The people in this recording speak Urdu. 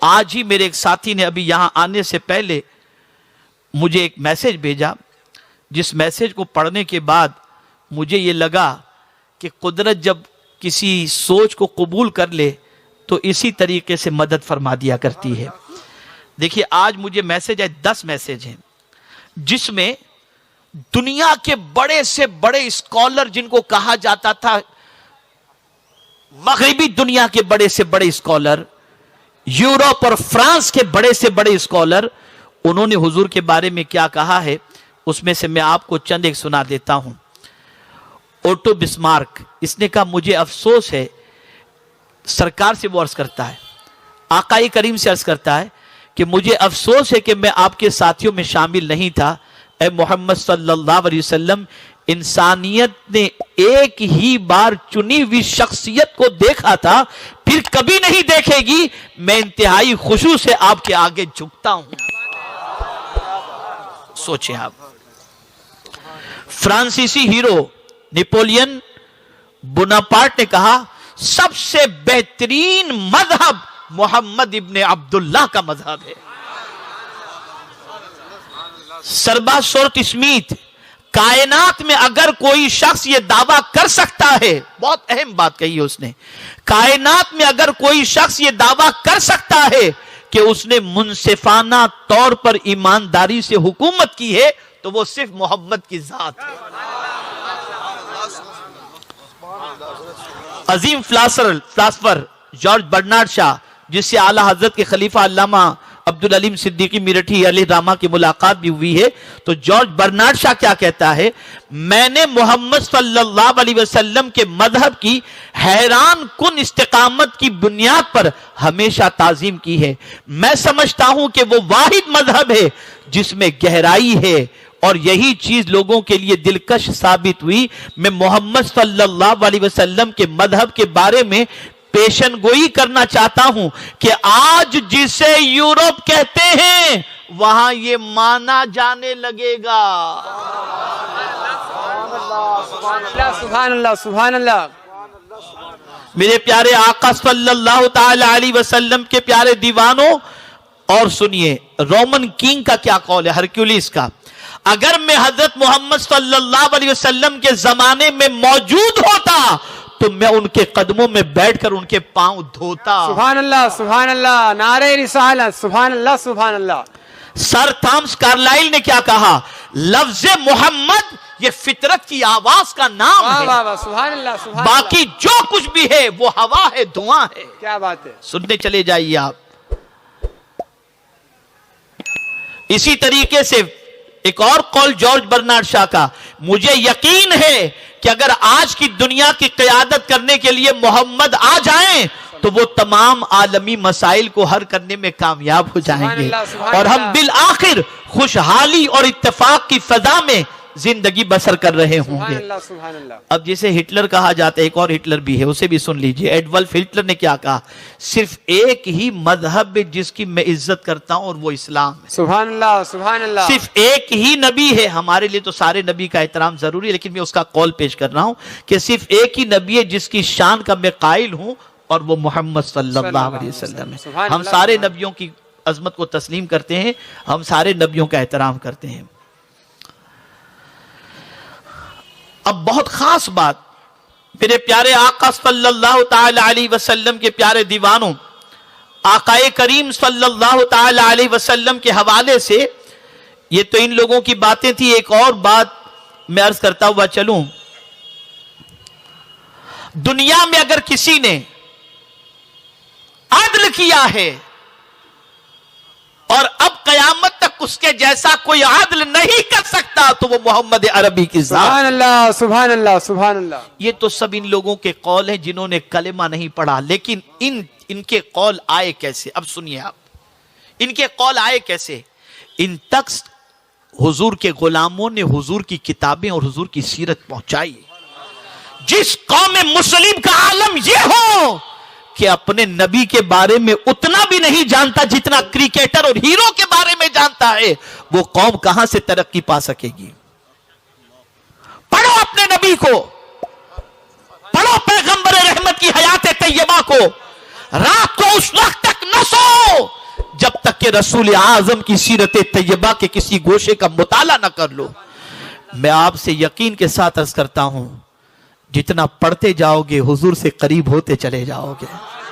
آج ہی میرے ایک ساتھی نے ابھی یہاں آنے سے پہلے مجھے ایک میسج بھیجا، جس میسج کو پڑھنے کے بعد مجھے یہ لگا کہ قدرت جب کسی سوچ کو قبول کر لے تو اسی طریقے سے مدد فرما دیا کرتی ہے۔ دیکھیے آج مجھے میسج ہے، 10 میسج ہیں، جس میں دنیا کے بڑے سے بڑے اسکالر جن کو کہا جاتا تھا مغربی دنیا کے بڑے سے بڑے اسکالر، یورپ اور فرانس کے بڑے سے بڑے اسکالر، انہوں نے حضور کے بارے میں کیا کہا ہے، اس میں سے میں آپ کو چند ایک سنا دیتا ہوں۔ اوٹو بسمارک، اس نے کہا مجھے افسوس ہے، سرکار سے وہ عرض کرتا ہے، آقا کریم سے عرض کرتا ہے کہ مجھے افسوس ہے کہ میں آپ کے ساتھیوں میں شامل نہیں تھا۔ اے محمد صلی اللہ علیہ وسلم، انسانیت نے ایک ہی بار چنی ہوئی شخصیت کو دیکھا تھا، پھر کبھی نہیں دیکھے گی۔ میں انتہائی خشوع سے آپ کے آگے جھکتا ہوں۔ سوچیں آپ، فرانسیسی ہیرو نیپولین بوناپارٹ نے کہا سب سے بہترین مذہب محمد ابن عبداللہ کا مذہب ہے۔ سربا سورت اسمیتھ، کائنات میں اگر کوئی شخص یہ دعویٰ کر سکتا ہے، بہت اہم بات کہی ہے اس نے، کائنات میں اگر کوئی شخص یہ دعویٰ کر سکتا ہے کہ اس نے منصفانہ طور پر ایمانداری سے حکومت کی ہے تو وہ صرف محمد کی ذات ہے۔ عظیم فلاسفر جارج برنارڈ شاہ، جس سے اعلیٰ حضرت کے خلیفہ علامہ عبدالعلیم صدیقی میرٹھی علیہ رحمہ کی ملاقات بھی ہوئی ہے، تو جارج برنارڈ شاہ کیا کہتا ہے، میں نے محمد صلی اللہ علیہ وسلم کے مذہب کی حیران کن استقامت کی بنیاد پر ہمیشہ تعظیم کی ہے۔ میں سمجھتا ہوں کہ وہ واحد مذہب ہے جس میں گہرائی ہے، اور یہی چیز لوگوں کے لیے دلکش ثابت ہوئی۔ میں محمد صلی اللہ علیہ وسلم کے مذہب کے بارے میں پیشن گوئی کرنا چاہتا ہوں کہ آج جسے یورپ کہتے ہیں وہاں یہ مانا جانے لگے گا۔ سبحان اللہ، سبحان اللہ۔ میرے پیارے آقا صلی اللہ تعالی علیہ وسلم کے پیارے دیوانوں، اور سنیے رومن کنگ کا کیا قول ہے، ہرکیولیس کا، اگر میں حضرت محمد صلی اللہ علیہ وسلم کے زمانے میں موجود ہوتا تو میں ان کے قدموں میں بیٹھ کر ان کے پاؤں دھوتا۔ سبحان اللہ، سبحان اللہ، نعرہ رسالت، سبحان اللہ، سبحان اللہ۔ سر تھامس کارلائل نے کیا کہا، لفظ محمد یہ فطرت کی آواز کا نام ہے، سبحان اللہ، سبحان اللہ۔ باقی جو کچھ بھی ہے وہ ہوا ہے، دھواں ہے۔ کیا بات ہے، سننے چلے جائیے آپ۔ اسی طریقے سے ایک اور قول جارج برنارڈ شاہ کا، مجھے یقین ہے کہ اگر آج کی دنیا کی قیادت کرنے کے لیے محمد آ جائیں تو وہ تمام عالمی مسائل کو حل کرنے میں کامیاب ہو جائیں گے، اور ہم بالآخر خوشحالی اور اتفاق کی فضا میں زندگی بسر کر رہے ہوں گے۔ سبحان اللہ۔ اب جسے ہٹلر کہا جاتا ہے، ایک اور ہٹلر بھی ہے، اسے بھی سن لیجئے۔ ایڈولف ہٹلر نے کیا کہا، صرف ایک ہی مذہب ہے جس کی میں عزت کرتا ہوں اور وہ اسلام ہے۔ سبحان اللہ، سبحان اللہ۔ صرف ایک ہی نبی ہے، ہمارے لیے تو سارے نبی کا احترام ضروری ہے، لیکن میں اس کا قول پیش کر رہا ہوں کہ صرف ایک ہی نبی ہے جس کی شان کا میں قائل ہوں، اور وہ محمد صلی اللہ علیہ وسلم ہے۔ ہم سارے نبیوں کی عظمت کو تسلیم کرتے ہیں، ہم سارے نبیوں کا احترام کرتے ہیں۔ اب بہت خاص بات، میرے پیارے آقا صلی اللہ تعالی علیہ وسلم کے پیارے دیوانوں، آقا کریم صلی اللہ تعالی علیہ وسلم کے حوالے سے یہ تو ان لوگوں کی باتیں تھی، ایک اور بات میں عرض کرتا ہوا چلوں۔ دنیا میں اگر کسی نے عدل کیا ہے اور اب قیامت تک اس کے جیسا کوئی عدل نہیں کر سکتا تو وہ محمد عربی کی ذات۔ سبحان اللہ، سبحان اللہ، سبحان اللہ۔ یہ تو سب ان لوگوں کے قول ہیں جنہوں نے کلمہ نہیں پڑھا، لیکن ان کے قول آئے کیسے؟ اب سنیے آپ، ان کے قول آئے کیسے؟ ان تک حضور کے غلاموں نے حضور کی کتابیں اور حضور کی سیرت پہنچائی۔ جس قوم مسلم کا عالم یہ ہو کہ اپنے نبی کے بارے میں اتنا بھی نہیں جانتا جتنا کرکٹر اور ہیرو کے بارے میں جانتا ہے، وہ قوم کہاں سے ترقی پا سکے گی؟ پڑھو اپنے نبی کو، پڑھو پیغمبر رحمت کی حیات طیبہ کو، رات کو اس وقت تک نہ سو تک کہ رسول اعظم کی سیرت طیبہ کے کسی گوشے کا مطالعہ نہ کر لو. میں آپ سے یقین کے ساتھ عرض کرتا ہوں جتنا پڑھتے جاؤ گے حضور سے قریب ہوتے چلے جاؤ گے.